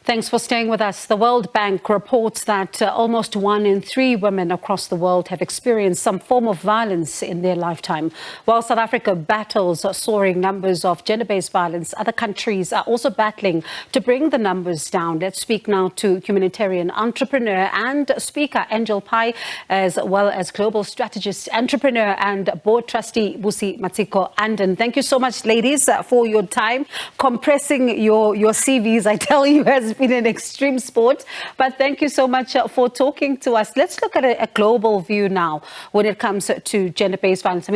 Thanks for staying with us. The World Bank reports that almost 1 in 3 women across the world have experienced some form of violence in their lifetime. While South Africa battles soaring numbers of gender-based violence, other countries are also battling to bring the numbers down. Let's speak now to humanitarian entrepreneur and speaker Angel Pai, as well as global strategist, entrepreneur and board trustee Busie Matsiko-Andan. Thank you so much, ladies, for your time. Compressing your CVs, I tell you, has been an extreme sport, but thank you so much for talking to us. Let's look at a global view now when it comes to gender-based violence. I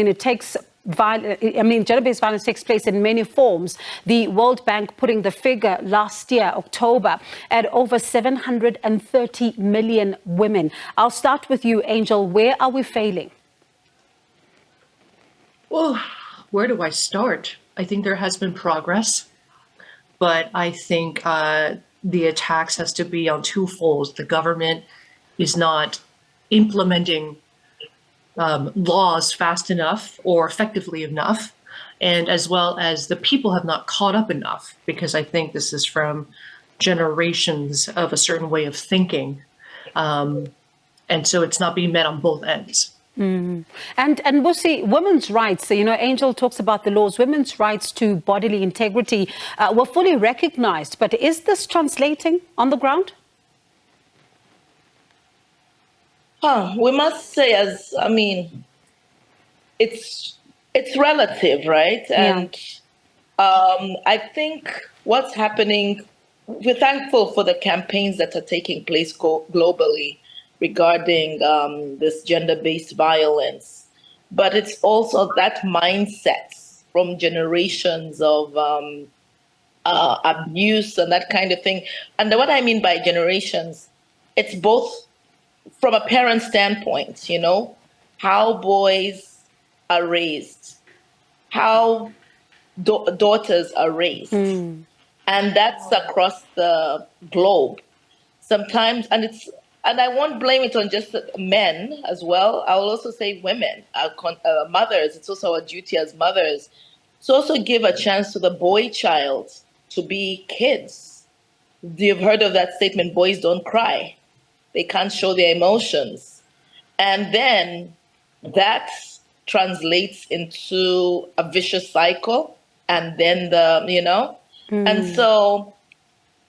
mean, gender-based violence takes place in many forms. The World Bank putting the figure last year, October, at over 730 million women. I'll start with you, Angel. Where are we failing? Well, where do I start? I think there has been progress, but I think the attacks has to be on two folds. The government is not implementing laws fast enough or effectively enough, and as well as the people have not caught up enough, because I think this is from generations of a certain way of thinking, and so it's not being met on both ends. And Busie, women's rights, Angel talks about the laws, women's rights to bodily integrity were fully recognized, but is this translating on the ground? We must say, it's relative, right? Yeah. And I think what's happening, we're thankful for the campaigns that are taking place globally regarding this gender-based violence, but it's also that mindset from generations of abuse and that kind of thing. And what I mean by generations, it's both from a parent standpoint, how boys are raised, how daughters are raised, and that's across the globe. Sometimes, and I won't blame it on just men as well. I will also say women, mothers. It's also our duty as mothers to also give a chance to the boy child to be kids. You've heard of that statement, boys don't cry. They can't show their emotions. And then that translates into a vicious cycle. And then and so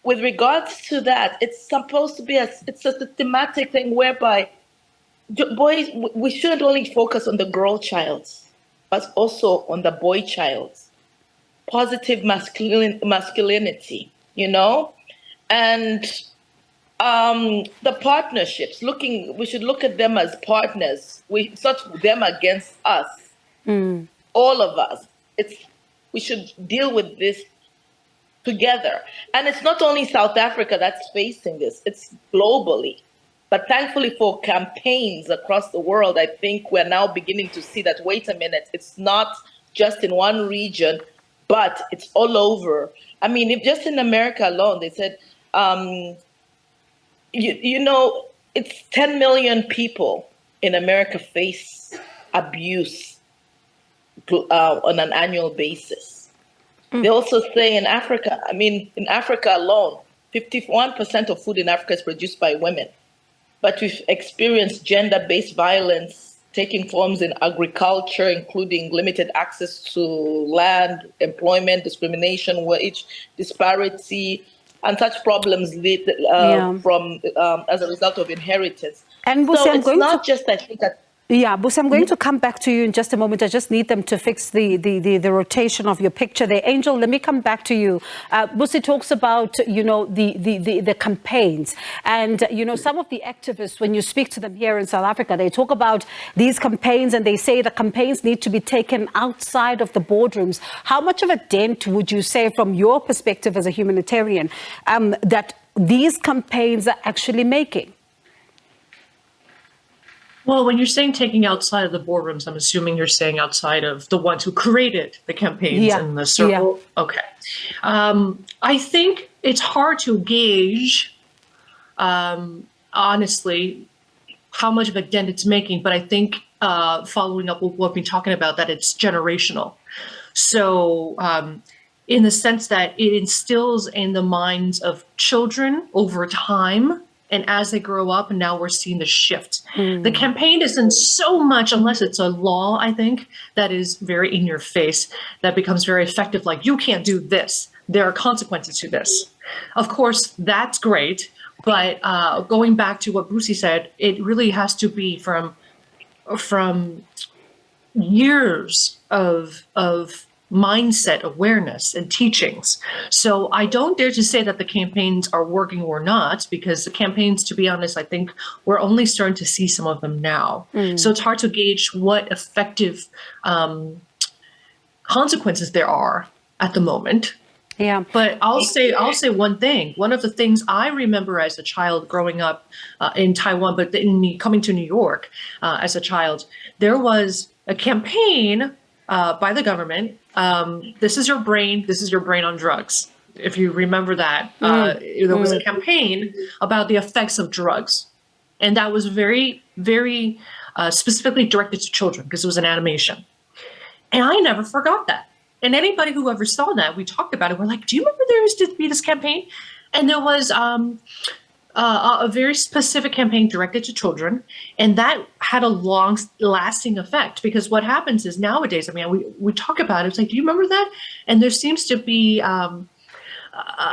with regards to that, it's supposed to be a systematic thing whereby boys, we shouldn't only focus on the girl child, but also on the boy child. Positive masculinity, and the partnerships. We should look at them as partners. It's not them against us. All of us. We should deal with this together. And it's not only South Africa that's facing this, it's globally. But thankfully for campaigns across the world, I think we're now beginning to see that, wait a minute, it's not just in one region, but it's all over. I mean, if just in America alone, they said, it's 10 million people in America face abuse on an annual basis. They also say in Africa alone, 51% of food in Africa is produced by women. But we've experienced gender-based violence taking forms in agriculture, including limited access to land, employment, discrimination, wage disparity, and such problems from as a result of inheritance. And Busie, so it's not just, I think, that. Yeah, Busie, I'm going to come back to you in just a moment. I just need them to fix the rotation of your picture there. Angel, let me come back to you. Busie talks about, the campaigns. And, some of the activists, when you speak to them here in South Africa, they talk about these campaigns and they say the campaigns need to be taken outside of the boardrooms. How much of a dent would you say, from your perspective as a humanitarian, that these campaigns are actually making? Well, when you're saying taking outside of the boardrooms, I'm assuming you're saying outside of the ones who created the campaigns and the circle. Yeah. Okay. I think it's hard to gauge, honestly, how much of a dent it's making. But I think following up with what we've been talking about, that it's generational. So in the sense that it instills in the minds of children over time. And as they grow up, and now we're seeing the shift. The campaign isn't so much, unless it's a law, I think, that is very in your face, that becomes very effective. Like, you can't do this. There are consequences to this. Of course, that's great. But going back to what Busie said, it really has to be from years of mindset awareness and teachings. So I don't dare to say that the campaigns are working or not, because the campaigns, to be honest, I think we're only starting to see some of them now. So it's hard to gauge what effective consequences there are at the moment. Yeah. But I'll say one thing. One of the things I remember as a child growing up in Taiwan, but coming to New York as a child, there was a campaign by the government. This is your brain. This is your brain on drugs. If you remember that, there was a campaign about the effects of drugs, and that was very, very specifically directed to children because it was an animation. And I never forgot that. And anybody who ever saw that, we talked about it. We're like, do you remember there used to be this campaign? And there was a very specific campaign directed to children. And that had a long lasting effect, because what happens is nowadays, I mean, we talk about it. It's like, do you remember that? And there seems to be,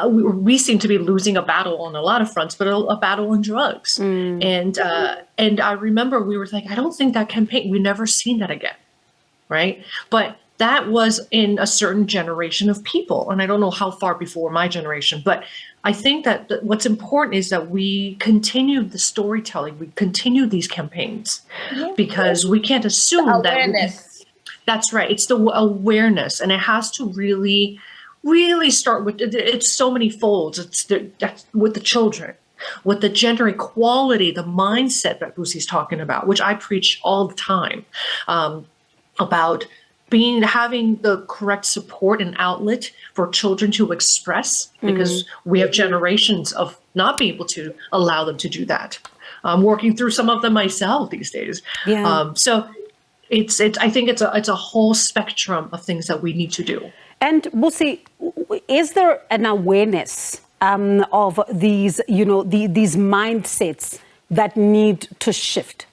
we seem to be losing a battle on a lot of fronts, but a battle on drugs. And I remember we were like, I don't think that campaign, we've never seen that again. Right. But that was in a certain generation of people. And I don't know how far before my generation, but I think that what's important is that we continue the storytelling, we continue these campaigns, because we can't assume Awareness. That's right. It's the awareness, and it has to really, really start with, it's so many folds. That's with the children, with the gender equality, the mindset that Busie's talking about, which I preach all the time, about having the correct support and outlet for children to express, because we have generations of not being able to allow them to do that. I'm working through some of them myself these days. So it's I think it's a whole spectrum of things that we need to do. And Busie, is there an awareness of these, these mindsets that need to shift?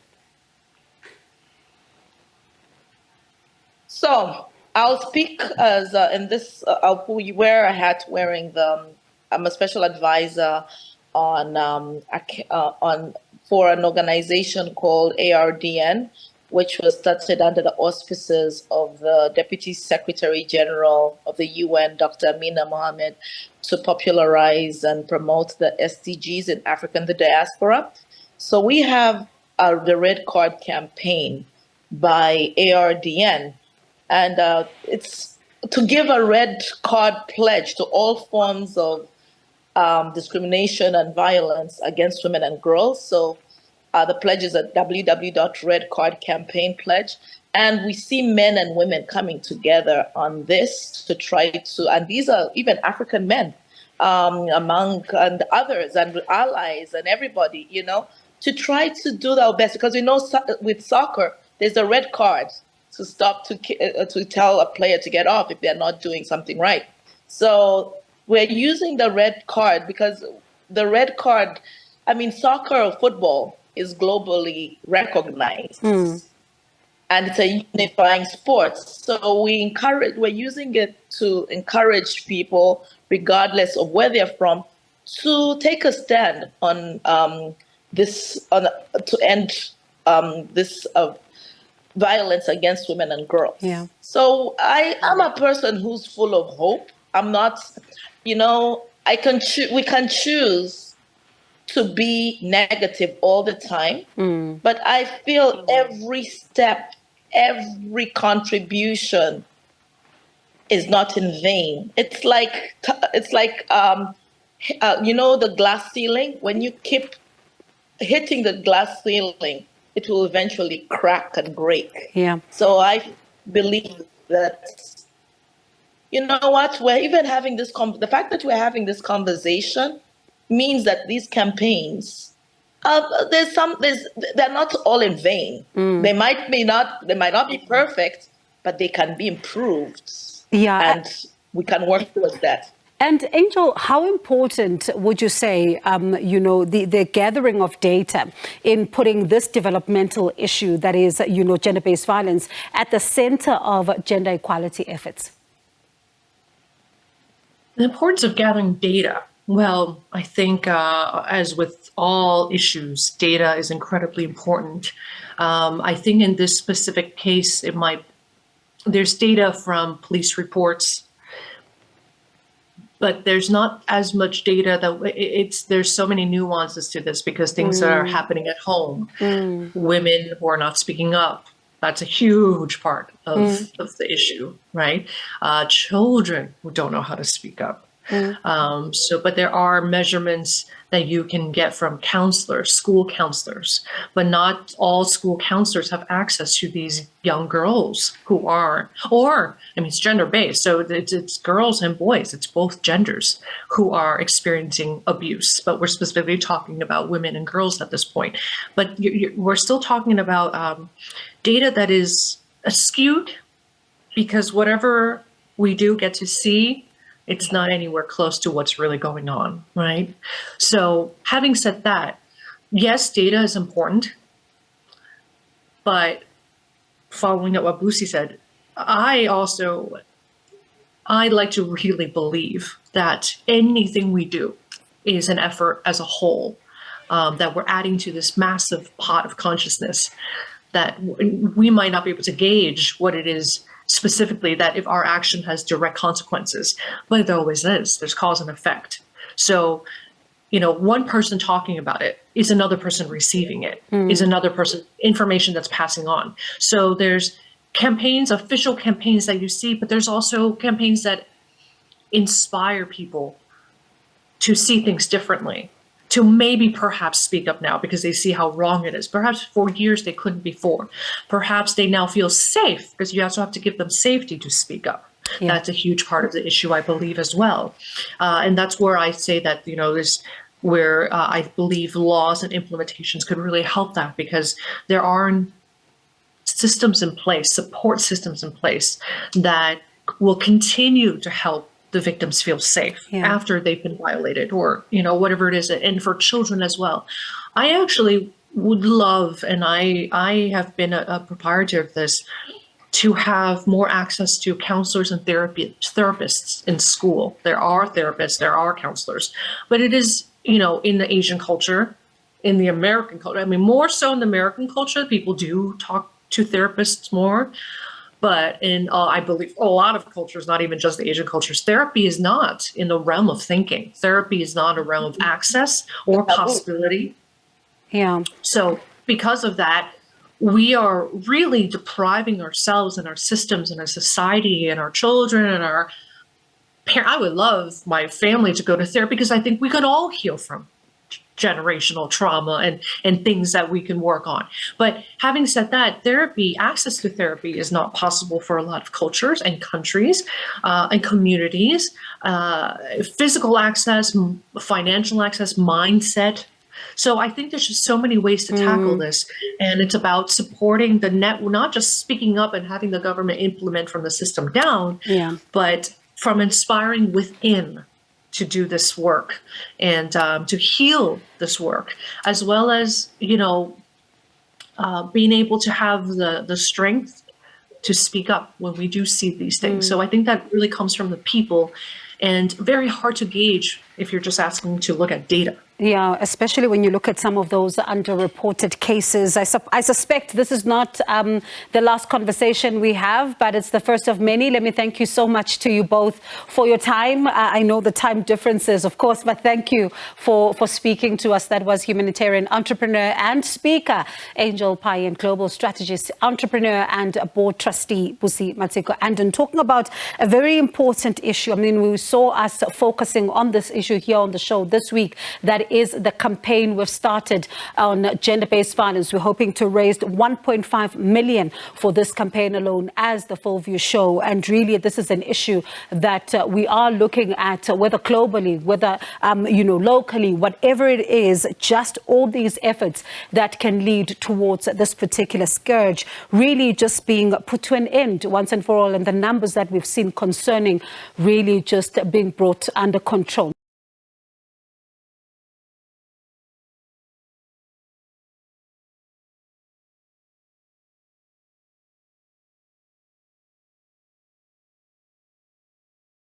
So I'll speak as in this. I'll wear a hat wearing I'm a special advisor on for an organization called ARDN, which was started under the auspices of the Deputy Secretary General of the UN, Dr. Amina Mohammed, to popularize and promote the SDGs in Africa and the diaspora. So we have the Red Card campaign by ARDN. And it's to give a red card pledge to all forms of discrimination and violence against women and girls. So the pledge is at www.redcardcampaignpledge. And we see men and women coming together on this to try to, and these are even African men among and others and allies and everybody, to try to do our best. Because we know with soccer, there's a red card to stop to tell a player to get off if they're not doing something right. So we're using the red card because the red card, I mean, soccer or football is globally recognized. And it's a unifying sport. So we're using it to encourage people, regardless of where they're from, to take a stand on to end this violence against women and girls. So I am a person who's full of hope. I'm not, we can choose to be negative all the time, but I feel every step, every contribution is not in vain. It's like the glass ceiling. When you keep hitting the glass ceiling, it will eventually crack and break. So I believe that, we're even having this, the fact that we're having this conversation means that these campaigns, they're not all in vain. They might not be perfect, but they can be improved. And we can work towards that. And Angel, how important would you say, the gathering of data in putting this developmental issue that is, gender-based violence at the center of gender equality efforts? The importance of gathering data. Well, I think as with all issues, data is incredibly important. I think in this specific case, there's data from police reports, but there's not as much data there's so many nuances to this because things that are happening at home, women who are not speaking up, that's a huge part of the issue, right? Children who don't know how to speak up. But there are measurements that you can get from counselors, school counselors, but not all school counselors have access to these young girls who are, it's gender-based, so it's girls and boys, it's both genders who are experiencing abuse, but we're specifically talking about women and girls at this point. But we're still talking about data that is skewed because whatever we do get to see, it's not anywhere close to what's really going on, right? So having said that, yes, data is important, but following up what Busie said, I like to really believe that anything we do is an effort as a whole, that we're adding to this massive pot of consciousness that we might not be able to gauge what it is specifically, that if our action has direct consequences, but it always is. There's cause and effect. So, one person talking about it is another person receiving it, is another person, information that's passing on. So there's campaigns, official campaigns that you see, but there's also campaigns that inspire people to see things differently, to maybe perhaps speak up now because they see how wrong it is. Perhaps for years they couldn't before. Perhaps they now feel safe because you also have to give them safety to speak up. Yeah. That's a huge part of the issue, I believe, as well. And that's where I say that, I believe laws and implementations could really help that because there are systems in place, support systems in place that will continue to help the victims feel safe after they've been violated or, whatever it is. And for children as well. I actually would love, and I have been a proprietor of this, to have more access to counselors and therapists in school. There are therapists, there are counselors, but it is, in the Asian culture, in the American culture, more so in the American culture, people do talk to therapists more. But in, I believe, a lot of cultures, not even just the Asian cultures, therapy is not in the realm of thinking. Therapy is not a realm of access or possibility. Yeah. So because of that, we are really depriving ourselves and our systems and our society and our children and our parents. I would love my family to go to therapy because I think we could all heal from generational trauma and things that we can work on. But having said that, access to therapy is not possible for a lot of cultures and countries and communities. Physical access, financial access, mindset. So I think there's just so many ways to tackle this. And it's about supporting the net, not just speaking up and having the government implement from the system down, but from inspiring within to do this work and to heal this work, as well as, being able to have the strength to speak up when we do see these things. So I think that really comes from the people and very hard to gauge if you're just asking to look at data. Yeah, especially when you look at some of those underreported cases. I suspect this is not the last conversation we have, but it's the first of many. Let me thank you so much to you both for your time. I know the time differences, of course, but thank you for speaking to us. That was humanitarian entrepreneur and speaker, Angel Payen, global strategist, entrepreneur and board trustee, Busie Matsiko-Andan, talking about a very important issue. We saw us focusing on this issue here on the show this week, that is the campaign we've started on gender-based violence. We're hoping to raise 1.5 million for this campaign alone, as the full view show. And really, this is an issue that we are looking at, whether globally, whether, locally, whatever it is, just all these efforts that can lead towards this particular scourge really just being put to an end once and for all. And the numbers that we've seen concerning really just being brought under control.